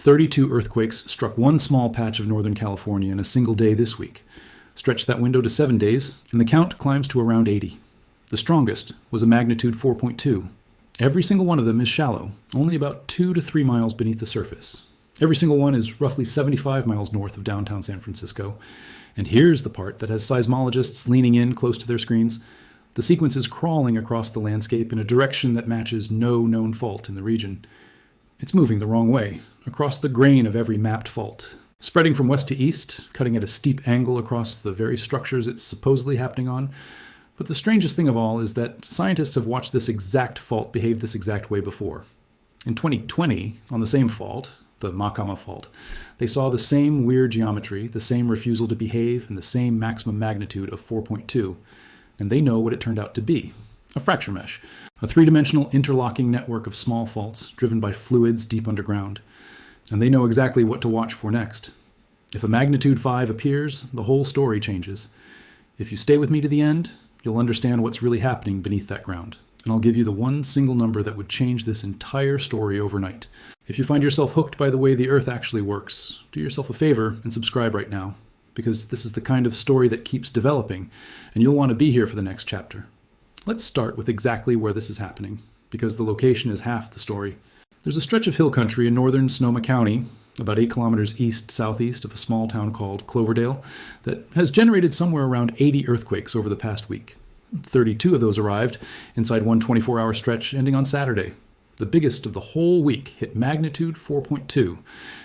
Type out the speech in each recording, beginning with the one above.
32 earthquakes struck one small patch of Northern California in a single day this week. Stretch that window to 7 days, and the count climbs to around 80. The strongest was a magnitude 4.2. Every single one of them is shallow, only about 2 to 3 miles beneath the surface. Every single one is roughly 75 miles north of downtown San Francisco. And here's the part that has seismologists leaning in close to their screens. The sequence is crawling across the landscape in a direction that matches no known fault in the region. It's moving the wrong way, across the grain of every mapped fault, spreading from west to east, cutting at a steep angle across the very structures it's supposedly happening on. But the strangest thing of all is that scientists have watched this exact fault behave this exact way before. In 2020, on the same fault, the Maacama Fault, they saw the same weird geometry, the same refusal to behave, and the same maximum magnitude of 4.2. And they know what it turned out to be: a fracture mesh, a three-dimensional interlocking network of small faults driven by fluids deep underground. And they know exactly what to watch for next. If a magnitude 5 appears, the whole story changes. If you stay with me to the end, you'll understand what's really happening beneath that ground. And I'll give you the one single number that would change this entire story overnight. If you find yourself hooked by the way the Earth actually works, do yourself a favor and subscribe right now, because this is the kind of story that keeps developing, and you'll want to be here for the next chapter. Let's start with exactly where this is happening, because the location is half the story. There's a stretch of hill country in northern Sonoma County, about 8 kilometers east-southeast of a small town called Cloverdale, that has generated somewhere around 80 earthquakes over the past week. 32 of those arrived inside one 24-hour stretch ending on Saturday. The biggest of the whole week hit magnitude 4.2,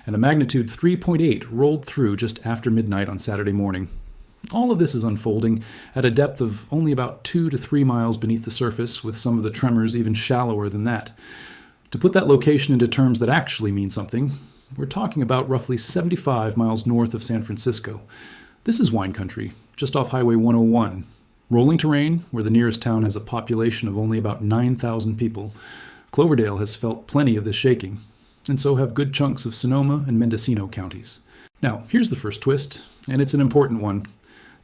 and a magnitude 3.8 rolled through just after midnight on Saturday morning. All of this is unfolding at a depth of only about 2 to 3 miles beneath the surface, with some of the tremors even shallower than that. To put that location into terms that actually mean something, we're talking about roughly 75 miles north of San Francisco. This is wine country, just off Highway 101. Rolling terrain, where the nearest town has a population of only about 9,000 people. Cloverdale has felt plenty of this shaking, and so have good chunks of Sonoma and Mendocino counties. Now, here's the first twist, and it's an important one.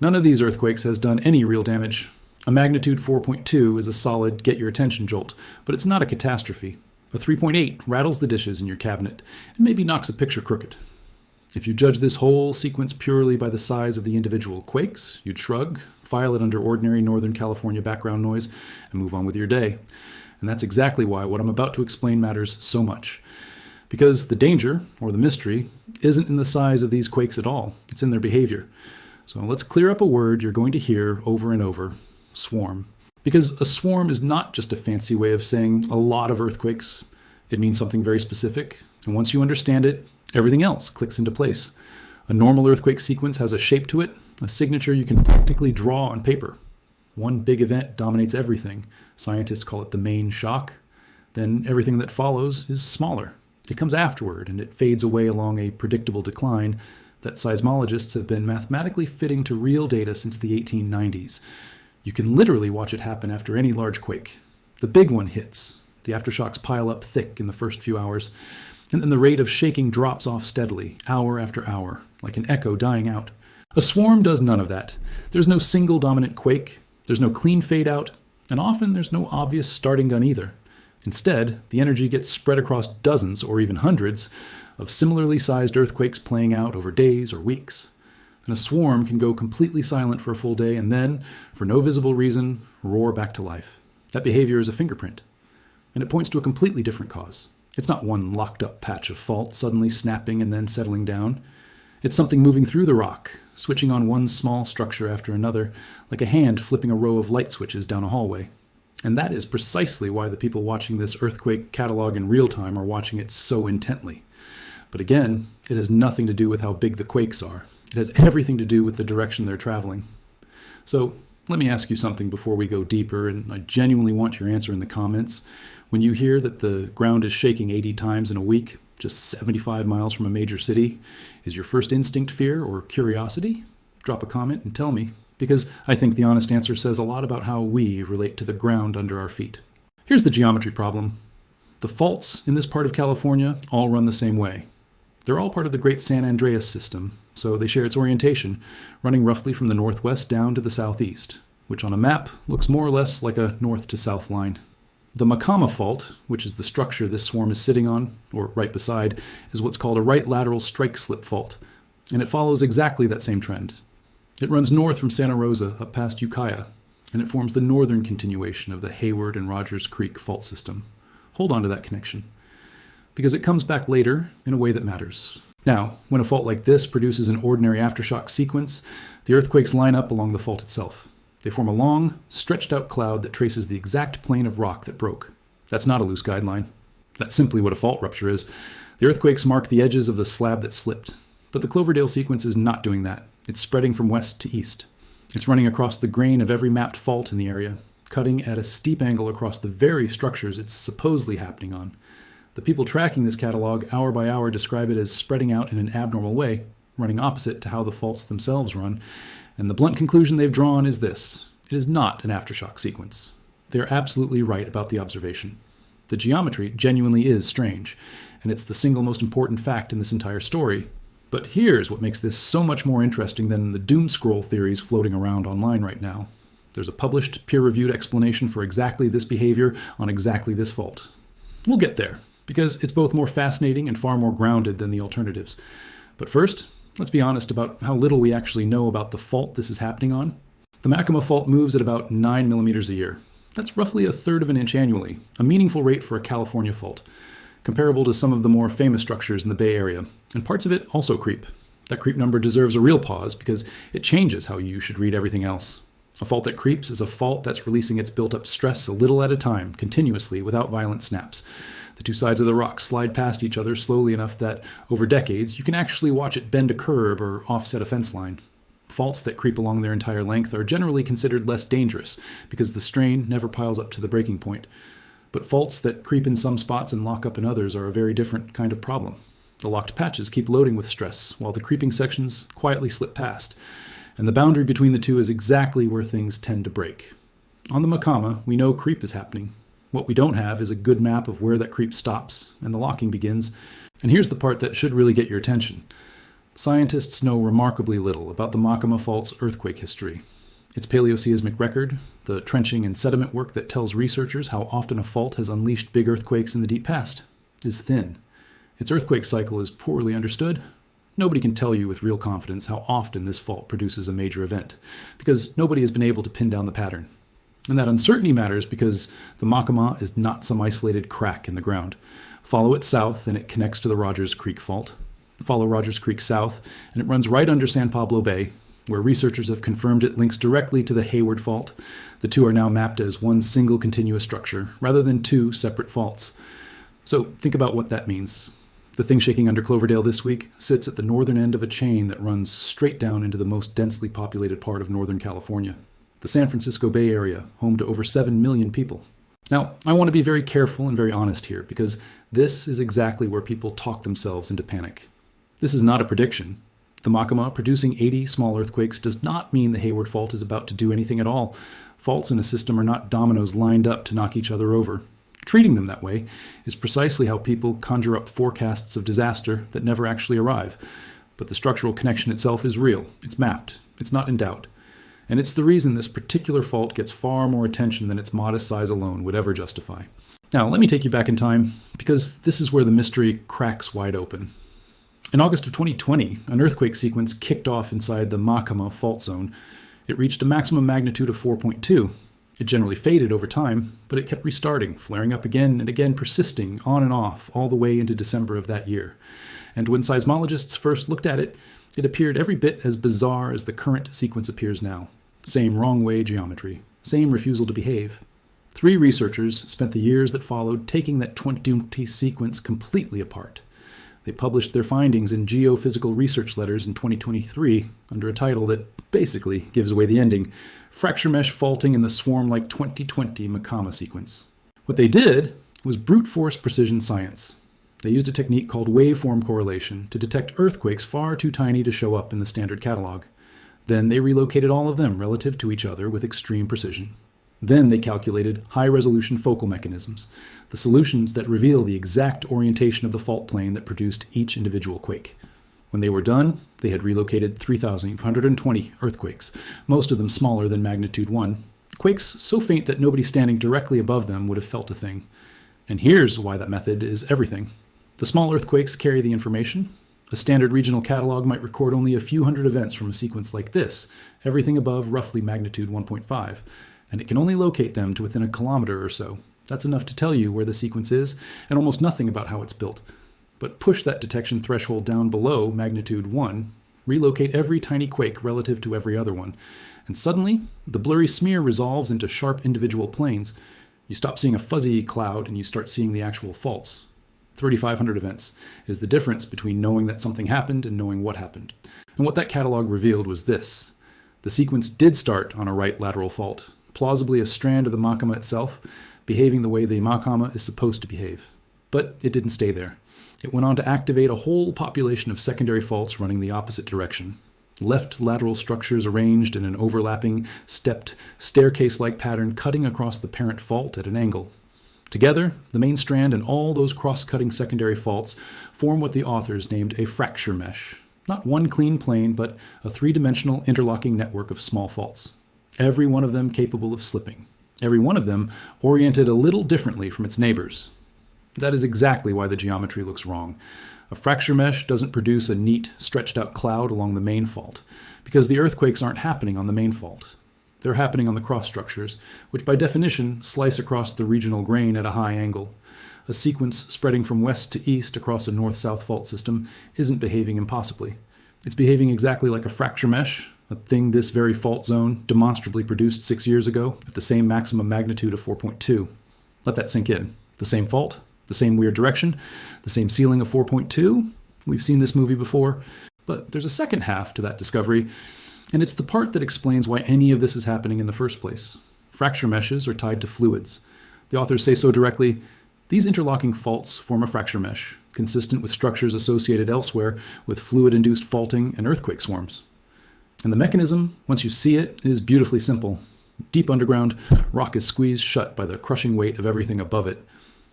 None of these earthquakes has done any real damage. A magnitude 4.2 is a solid get-your-attention jolt, but it's not a catastrophe. A 3.8 rattles the dishes in your cabinet and maybe knocks a picture crooked. If you judge this whole sequence purely by the size of the individual quakes, you'd shrug, file it under ordinary Northern California background noise, and move on with your day. And that's exactly why what I'm about to explain matters so much. Because the danger, or the mystery, isn't in the size of these quakes at all. It's in their behavior. So let's clear up a word you're going to hear over and over: swarm. Because a swarm is not just a fancy way of saying a lot of earthquakes. It means something very specific, and once you understand it, everything else clicks into place. A normal earthquake sequence has a shape to it, a signature you can practically draw on paper. One big event dominates everything. Scientists call it the main shock. Then everything that follows is smaller. It comes afterward, and it fades away along a predictable decline that seismologists have been mathematically fitting to real data since the 1890s. You can literally watch it happen after any large quake. The big one hits. The aftershocks pile up thick in the first few hours, and then the rate of shaking drops off steadily, hour after hour, like an echo dying out. A swarm does none of that. There's no single dominant quake, there's no clean fade out, and often there's no obvious starting gun either. Instead, the energy gets spread across dozens or even hundreds of similarly sized earthquakes playing out over days or weeks. And a swarm can go completely silent for a full day and then, for no visible reason, roar back to life. That behavior is a fingerprint, and it points to a completely different cause. It's not one locked up patch of fault suddenly snapping and then settling down. It's something moving through the rock, switching on one small structure after another, like a hand flipping a row of light switches down a hallway. And that is precisely why the people watching this earthquake catalog in real time are watching it so intently. But again, it has nothing to do with how big the quakes are. It has everything to do with the direction they're traveling. So let me ask you something before we go deeper, and I genuinely want your answer in the comments. When you hear that the ground is shaking 80 times in a week, just 75 miles from a major city, is your first instinct fear or curiosity? Drop a comment and tell me, because I think the honest answer says a lot about how we relate to the ground under our feet. Here's the geometry problem. The faults in this part of California all run the same way. They're all part of the Great San Andreas system, so they share its orientation, running roughly from the northwest down to the southeast, which on a map looks more or less like a north to south line. The Maacama Fault, which is the structure this swarm is sitting on, or right beside, is what's called a right lateral strike-slip fault, and it follows exactly that same trend. It runs north from Santa Rosa up past Ukiah, and it forms the northern continuation of the Hayward and Rogers Creek fault system. Hold on to that connection, because it comes back later in a way that matters. Now, when a fault like this produces an ordinary aftershock sequence, the earthquakes line up along the fault itself. They form a long, stretched-out cloud that traces the exact plane of rock that broke. That's not a loose guideline. That's simply what a fault rupture is. The earthquakes mark the edges of the slab that slipped. But the Cloverdale sequence is not doing that. It's spreading from west to east. It's running across the grain of every mapped fault in the area, cutting at a steep angle across the very structures it's supposedly happening on. The people tracking this catalog hour by hour describe it as spreading out in an abnormal way, running opposite to how the faults themselves run, and the blunt conclusion they've drawn is this: it is not an aftershock sequence. They're absolutely right about the observation. The geometry genuinely is strange, and it's the single most important fact in this entire story. But here's what makes this so much more interesting than the doom scroll theories floating around online right now. There's a published, peer-reviewed explanation for exactly this behavior on exactly this fault. We'll get there, because it's both more fascinating and far more grounded than the alternatives. But first, let's be honest about how little we actually know about the fault this is happening on. The Maacama Fault moves at about 9 millimeters a year. That's roughly 1/3 of an inch annually, a meaningful rate for a California fault, comparable to some of the more famous structures in the Bay Area, and parts of it also creep. That creep number deserves a real pause because it changes how you should read everything else. A fault that creeps is a fault that's releasing its built-up stress a little at a time, continuously, without violent snaps. The two sides of the rock slide past each other slowly enough that, over decades, you can actually watch it bend a curb or offset a fence line. Faults that creep along their entire length are generally considered less dangerous because the strain never piles up to the breaking point. But faults that creep in some spots and lock up in others are a very different kind of problem. The locked patches keep loading with stress, while the creeping sections quietly slip past. And the boundary between the two is exactly where things tend to break. On the Maacama, we know creep is happening. What we don't have is a good map of where that creep stops and the locking begins. And here's the part that should really get your attention. Scientists know remarkably little about the Maacama Fault's earthquake history. Its paleoseismic record, the trenching and sediment work that tells researchers how often a fault has unleashed big earthquakes in the deep past, is thin. Its earthquake cycle is poorly understood. Nobody can tell you with real confidence how often this fault produces a major event, because nobody has been able to pin down the pattern. And that uncertainty matters because the Maacama is not some isolated crack in the ground. Follow it south and it connects to the Rogers Creek Fault. Follow Rogers Creek south and it runs right under San Pablo Bay, where researchers have confirmed it links directly to the Hayward Fault. The two are now mapped as one single continuous structure, rather than two separate faults. So think about what that means. The thing shaking under Cloverdale this week sits at the northern end of a chain that runs straight down into the most densely populated part of Northern California, the San Francisco Bay Area, home to over 7 million people. Now, I want to be very careful and very honest here, because this is exactly where people talk themselves into panic. This is not a prediction. The Maacama producing 80 small earthquakes does not mean the Hayward Fault is about to do anything at all. Faults in a system are not dominoes lined up to knock each other over. Treating them that way is precisely how people conjure up forecasts of disaster that never actually arrive. But the structural connection itself is real. It's mapped. It's not in doubt. And it's the reason this particular fault gets far more attention than its modest size alone would ever justify. Now, let me take you back in time, because this is where the mystery cracks wide open. In August of 2020, an earthquake sequence kicked off inside the Maacama Fault Zone. It reached a maximum magnitude of 4.2. It generally faded over time, but it kept restarting, flaring up again and again, persisting on and off all the way into December of that year. And when seismologists first looked at it, it appeared every bit as bizarre as the current sequence appears now. Same wrong-way geometry, same refusal to behave. 3 researchers spent the years that followed taking that 2020 sequence completely apart. They published their findings in geophysical research letters in 2023 under a title that basically gives away the ending: Fracture Mesh Faulting in the Swarm-like 2020 Maacama Sequence. What they did was brute force precision science. They used a technique called waveform correlation to detect earthquakes far too tiny to show up in the standard catalog. Then they relocated all of them relative to each other with extreme precision. Then they calculated high-resolution focal mechanisms, the solutions that reveal the exact orientation of the fault plane that produced each individual quake. When they were done, they had relocated 3,520 earthquakes, most of them smaller than magnitude 1, Quakes so faint that nobody standing directly above them would have felt a thing. And here's why that method is everything. The small earthquakes carry the information. A standard regional catalog might record only a few hundred events from a sequence like this, everything above roughly magnitude 1.5, and it can only locate them to within a kilometer or so. That's enough to tell you where the sequence is, and almost nothing about how it's built. But push that detection threshold down below magnitude 1, relocate every tiny quake relative to every other one, and suddenly, the blurry smear resolves into sharp individual planes. You stop seeing a fuzzy cloud and you start seeing the actual faults. 3,500 events is the difference between knowing that something happened and knowing what happened. And what that catalog revealed was this. The sequence did start on a right lateral fault, plausibly a strand of the Maacama itself, behaving the way the Maacama is supposed to behave. But it didn't stay there. It went on to activate a whole population of secondary faults running the opposite direction. Left lateral structures arranged in an overlapping, stepped, staircase-like pattern cutting across the parent fault at an angle. Together, the main strand and all those cross-cutting secondary faults form what the authors named a fracture mesh. Not one clean plane, but a three-dimensional interlocking network of small faults. Every one of them capable of slipping. Every one of them oriented a little differently from its neighbors. That is exactly why the geometry looks wrong. A fracture mesh doesn't produce a neat, stretched-out cloud along the main fault, because the earthquakes aren't happening on the main fault. They're happening on the cross structures, which by definition slice across the regional grain at a high angle. A sequence spreading from west to east across a north-south fault system isn't behaving impossibly. It's behaving exactly like a fracture mesh, a thing this very fault zone demonstrably produced 6 years ago at the same maximum magnitude of 4.2. Let that sink in. The same fault, the same weird direction, the same ceiling of 4.2. We've seen this movie before. But there's a second half to that discovery, and it's the part that explains why any of this is happening in the first place. Fracture meshes are tied to fluids. The authors say so directly. These interlocking faults form a fracture mesh, consistent with structures associated elsewhere with fluid-induced faulting and earthquake swarms. And the mechanism, once you see it, is beautifully simple. Deep underground, rock is squeezed shut by the crushing weight of everything above it.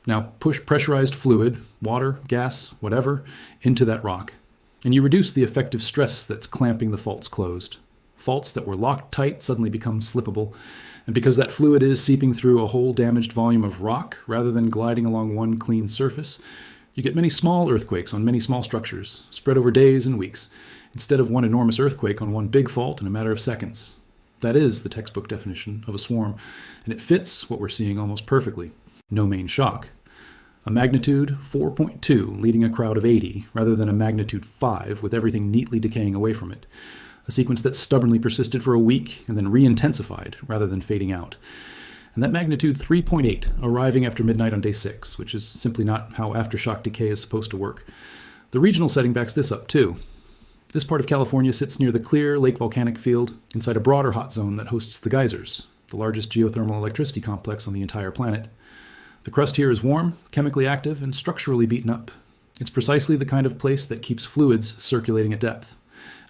Now push pressurized fluid, water, gas, whatever, into that rock, and you reduce the effective stress that's clamping the faults closed. Faults that were locked tight suddenly become slippable, and because that fluid is seeping through a whole damaged volume of rock rather than gliding along one clean surface, you get many small earthquakes on many small structures, spread over days and weeks, instead of one enormous earthquake on one big fault in a matter of seconds. That is the textbook definition of a swarm, and it fits what we're seeing almost perfectly. No main shock. A magnitude 4.2 leading a crowd of 80, rather than a magnitude 5 with everything neatly decaying away from it. A sequence that stubbornly persisted for a week and then re-intensified rather than fading out. And that magnitude 3.8 arriving after midnight on day 6, which is simply not how aftershock decay is supposed to work. The regional setting backs this up too. This part of California sits near the clear lake volcanic field inside a broader hot zone that hosts the geysers, the largest geothermal electricity complex on the entire planet. The crust here is warm, chemically active, and structurally beaten up. It's precisely the kind of place that keeps fluids circulating at depth.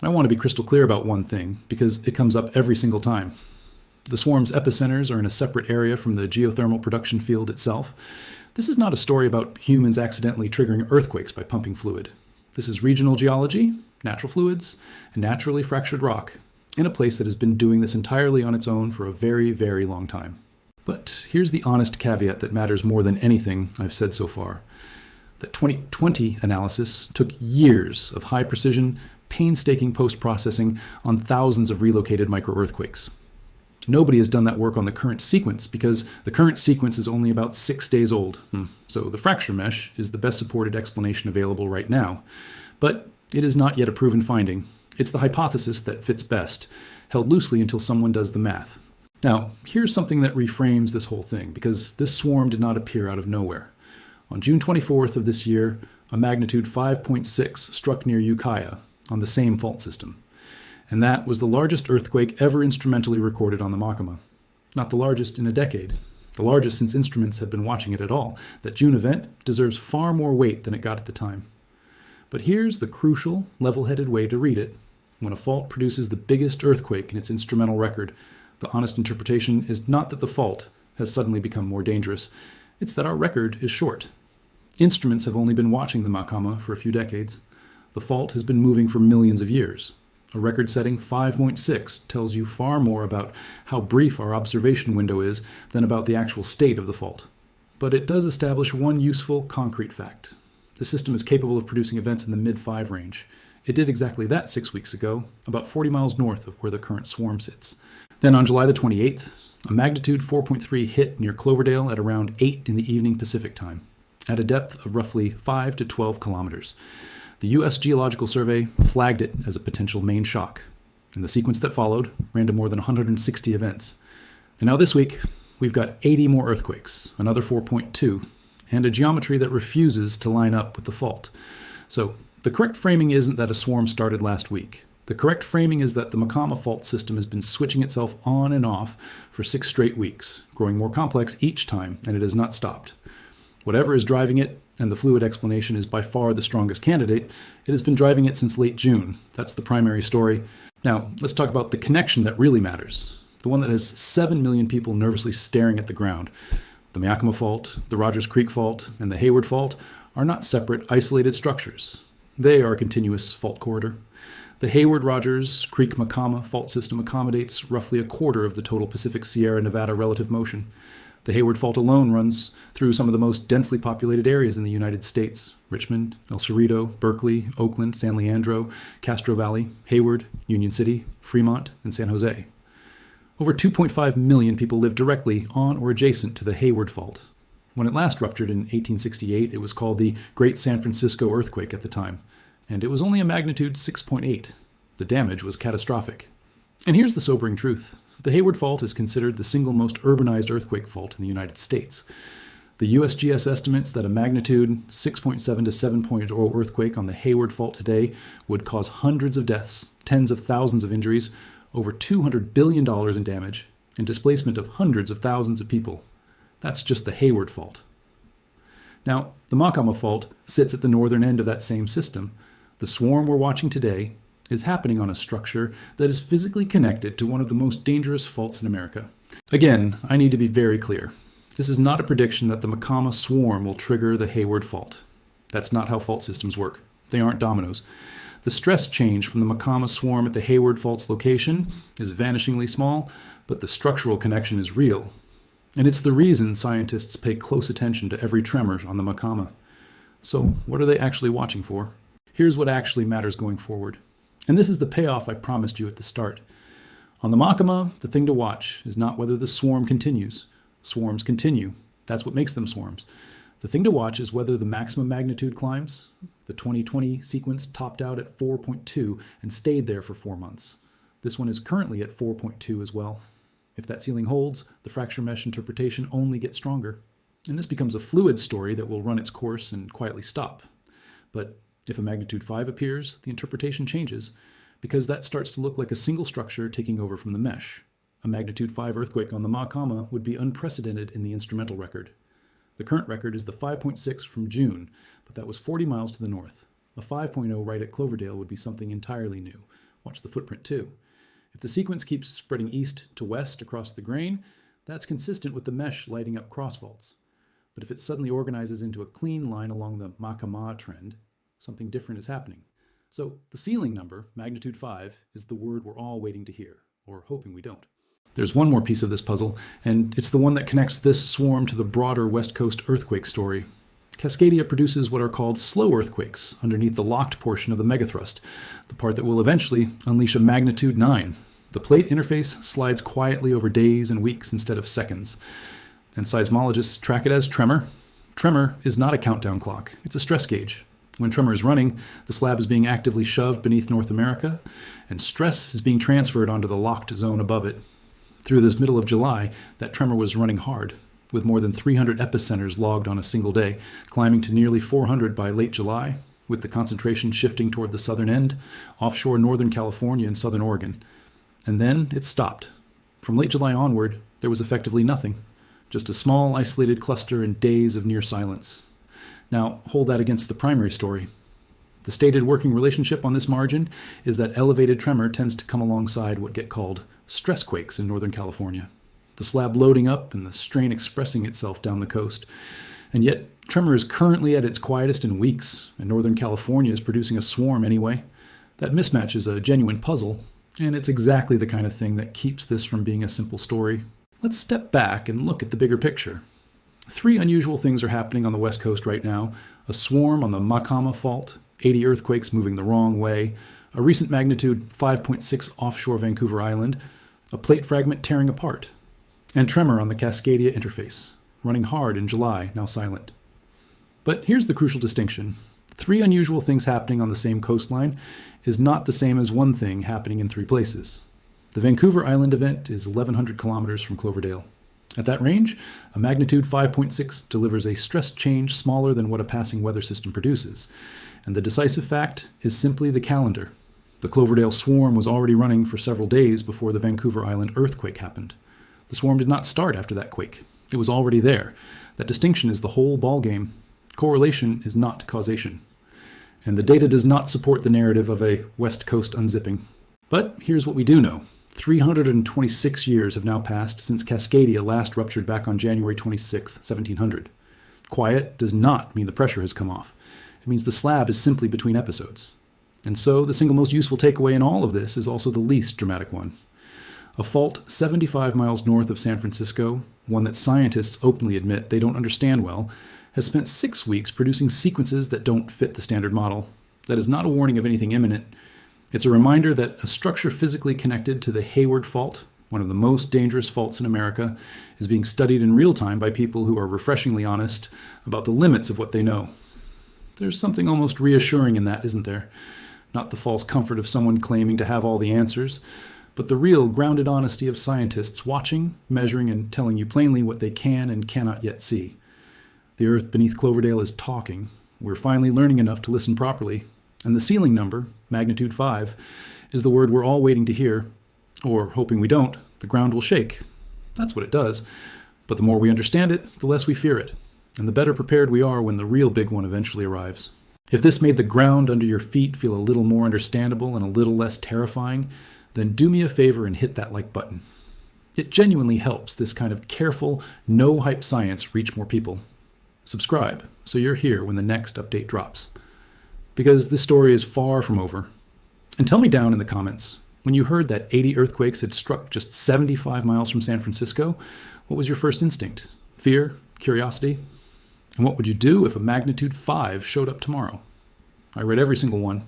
And I want to be crystal clear about one thing, because it comes up every single time. The swarm's epicenters are in a separate area from the geothermal production field itself. This is not a story about humans accidentally triggering earthquakes by pumping fluid. This is regional geology, natural fluids, and naturally fractured rock, in a place that has been doing this entirely on its own for a very, very long time. But here's the honest caveat that matters more than anything I've said so far. That 2020 analysis took years of high-precision, painstaking post-processing on thousands of relocated micro-earthquakes. Nobody has done that work on the current sequence because the current sequence is only about 6 days old. So the fracture mesh is the best supported explanation available right now. But it is not yet a proven finding. It's the hypothesis that fits best, held loosely until someone does the math. Now, here's something that reframes this whole thing, because this swarm did not appear out of nowhere. On June 24th of this year, a magnitude 5.6 struck near Ukiah, on the same fault system. And that was the largest earthquake ever instrumentally recorded on the Maacama. Not the largest in a decade. The largest since instruments have been watching it at all. That June event deserves far more weight than it got at the time. But here's the crucial, level-headed way to read it. When a fault produces the biggest earthquake in its instrumental record, the honest interpretation is not that the fault has suddenly become more dangerous. It's that our record is short. Instruments have only been watching the Maacama for a few decades. The fault has been moving for millions of years. A record-setting 5.6 tells you far more about how brief our observation window is than about the actual state of the fault. But it does establish one useful, concrete fact. The system is capable of producing events in the mid-5 range. It did exactly that 6 weeks ago, about 40 miles north of where the current swarm sits. Then on July the 28th, a magnitude 4.3 hit near Cloverdale at around 8 in the evening Pacific time, at a depth of roughly 5 to 12 kilometers. The U.S. Geological Survey flagged it as a potential main shock, and the sequence that followed ran to more than 160 events. And now this week, we've got 80 more earthquakes, another 4.2, and a geometry that refuses to line up with the fault. So the correct framing isn't that a swarm started last week. The correct framing is that the Maacama Fault system has been switching itself on and off for 6 straight weeks, growing more complex each time, and it has not stopped. Whatever is driving it, and the fluid explanation is by far the strongest candidate, it has been driving it since late June. That's the primary story. Now, let's talk about the connection that really matters, the one that has 7 million people nervously staring at the ground. The Maacama Fault, the Rogers Creek Fault, and the Hayward Fault are not separate, isolated structures. They are a continuous fault corridor. The Hayward-Rogers Creek-Maacama fault system accommodates roughly a quarter of the total Pacific Sierra Nevada relative motion. The Hayward Fault alone runs through some of the most densely populated areas in the United States: Richmond, El Cerrito, Berkeley, Oakland, San Leandro, Castro Valley, Hayward, Union City, Fremont, and San Jose. Over 2.5 million people live directly on or adjacent to the Hayward Fault. When it last ruptured in 1868, it was called the Great San Francisco Earthquake at the time, and it was only a magnitude 6.8. The damage was catastrophic. And here's the sobering truth. The Hayward Fault is considered the single most urbanized earthquake fault in the United States. The USGS estimates that a magnitude 6.7 to 7.0 earthquake on the Hayward Fault today would cause hundreds of deaths, tens of thousands of injuries, over $200 billion in damage, and displacement of hundreds of thousands of people. That's just the Hayward Fault. Now, the Maacama Fault sits at the northern end of that same system. The swarm we're watching today is happening on a structure that is physically connected to one of the most dangerous faults in America. Again, I need to be very clear. This is not a prediction that the Maacama swarm will trigger the Hayward Fault. That's not how fault systems work. They aren't dominoes. The stress change from the Maacama swarm at the Hayward Fault's location is vanishingly small, but the structural connection is real. And it's the reason scientists pay close attention to every tremor on the Maacama. So what are they actually watching for? Here's what actually matters going forward. And this is the payoff I promised you at the start. On the Maacama, the thing to watch is not whether the swarm continues. Swarms continue. That's what makes them swarms. The thing to watch is whether the maximum magnitude climbs. The 2020 sequence topped out at 4.2 and stayed there for 4 months. This one is currently at 4.2 as well. If that ceiling holds, the fracture mesh interpretation only gets stronger. And this becomes a fluid story that will run its course and quietly stop. But if a magnitude 5 appears, the interpretation changes, because that starts to look like a single structure taking over from the mesh. A magnitude 5 earthquake on the Maacama would be unprecedented in the instrumental record. The current record is the 5.6 from June, but that was 40 miles to the north. A 5.0 right at Cloverdale would be something entirely new. Watch the footprint too. If the sequence keeps spreading east to west across the grain, that's consistent with the mesh lighting up cross faults. But if it suddenly organizes into a clean line along the Maacama trend, something different is happening. So the ceiling number, magnitude 5, is the word we're all waiting to hear, or hoping we don't. There's one more piece of this puzzle, and it's the one that connects this swarm to the broader West Coast earthquake story. Cascadia produces what are called slow earthquakes underneath the locked portion of the megathrust, the part that will eventually unleash a magnitude 9. The plate interface slides quietly over days and weeks instead of seconds, and seismologists track it as tremor. Tremor is not a countdown clock, it's a stress gauge. When tremor is running, the slab is being actively shoved beneath North America, and stress is being transferred onto the locked zone above it. Through this middle of July, that tremor was running hard, with more than 300 epicenters logged on a single day, climbing to nearly 400 by late July, with the concentration shifting toward the southern end, offshore northern California and southern Oregon. And then it stopped. From late July onward, there was effectively nothing, just a small isolated cluster and days of near silence. Now, hold that against the primary story. The stated working relationship on this margin is that elevated tremor tends to come alongside what get called stress quakes in Northern California, the slab loading up and the strain expressing itself down the coast. And yet, tremor is currently at its quietest in weeks, and Northern California is producing a swarm anyway. That mismatch is a genuine puzzle, and it's exactly the kind of thing that keeps this from being a simple story. Let's step back and look at the bigger picture. 3 unusual things are happening on the West Coast right now: a swarm on the Maacama Fault, 80 earthquakes moving the wrong way, a recent magnitude 5.6 offshore Vancouver Island, a plate fragment tearing apart, and tremor on the Cascadia interface, running hard in July, now silent. But here's the crucial distinction. 3 unusual things happening on the same coastline is not the same as 1 thing happening in 3 places. The Vancouver Island event is 1,100 kilometers from Cloverdale. At that range, a magnitude 5.6 delivers a stress change smaller than what a passing weather system produces. And the decisive fact is simply the calendar. The Cloverdale swarm was already running for several days before the Vancouver Island earthquake happened. The swarm did not start after that quake. It was already there. That distinction is the whole ballgame. Correlation is not causation. And the data does not support the narrative of a West Coast unzipping. But here's what we do know. 326 years have now passed since Cascadia last ruptured back on January 26, 1700. Quiet does not mean the pressure has come off. It means the slab is simply between episodes. And so the single most useful takeaway in all of this is also the least dramatic one. A fault 75 miles north of San Francisco, one that scientists openly admit they don't understand well, has spent 6 weeks producing sequences that don't fit the standard model. That is not a warning of anything imminent. It's a reminder that a structure physically connected to the Hayward Fault, one of the most dangerous faults in America, is being studied in real time by people who are refreshingly honest about the limits of what they know. There's something almost reassuring in that, isn't there? Not the false comfort of someone claiming to have all the answers, but the real grounded honesty of scientists watching, measuring, and telling you plainly what they can and cannot yet see. The earth beneath Cloverdale is talking. We're finally learning enough to listen properly. And the ceiling number, magnitude 5, is the word we're all waiting to hear. Or, hoping we don't, the ground will shake. That's what it does. But the more we understand it, the less we fear it. And the better prepared we are when the real big one eventually arrives. If this made the ground under your feet feel a little more understandable and a little less terrifying, then do me a favor and hit that like button. It genuinely helps this kind of careful, no-hype science reach more people. Subscribe so you're here when the next update drops. Because this story is far from over. And tell me down in the comments, when you heard that 80 earthquakes had struck just 75 miles from San Francisco, what was your first instinct? Fear? Curiosity? And what would you do if a magnitude 5 showed up tomorrow? I read every single one.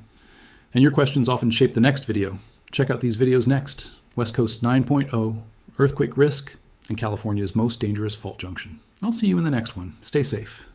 And your questions often shape the next video. Check out these videos next. West Coast 9.0, earthquake risk, and California's most dangerous fault junction. I'll see you in the next one. Stay safe.